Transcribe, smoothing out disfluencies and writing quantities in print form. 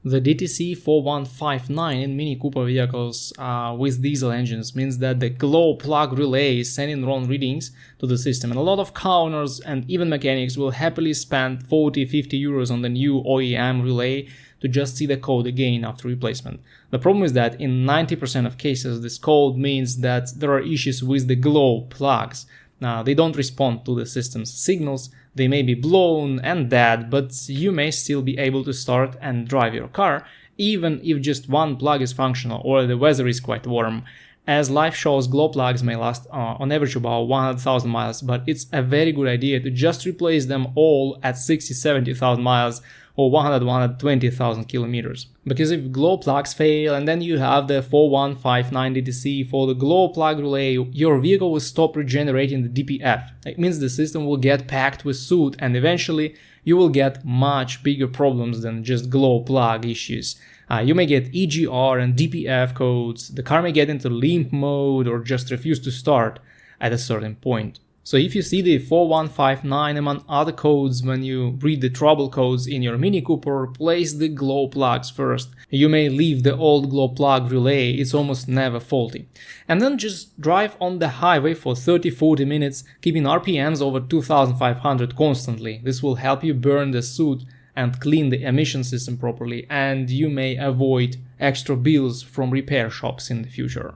The DTC 4159 in Mini Cooper vehicles with diesel engines means that the glow plug relay is sending wrong readings to the system, and a lot of car owners and even mechanics will happily spend 40-50 euros on the new OEM relay to just see the code again after replacement. The problem is that in 90% of cases this code means that there are issues with the glow plugs. Now, they don't respond to the system's signals, they may be blown and dead, but you may still be able to start and drive your car, even if just one plug is functional or the weather is quite warm. As life shows, glow plugs may last on average about 100,000 miles, but it's a very good idea to just replace them all at 60-70,000 miles or 100-120,000 kilometers. Because if glow plugs fail and then you have the 4159 DTC for the glow plug relay, your vehicle will stop regenerating the DPF. It means the system will get packed with soot and eventually you will get much bigger problems than just glow plug issues. You may get EGR and DPF codes, the car may get into limp mode or just refuse to start at a certain point. So if you see the 4159 among other codes when you read the trouble codes in your Mini Cooper, replace the glow plugs first. You may leave the old glow plug relay, it's almost never faulty. And then just drive on the highway for 30-40 minutes, keeping RPMs over 2500 constantly. This will help you burn the soot and clean the emission system properly, and you may avoid extra bills from repair shops in the future.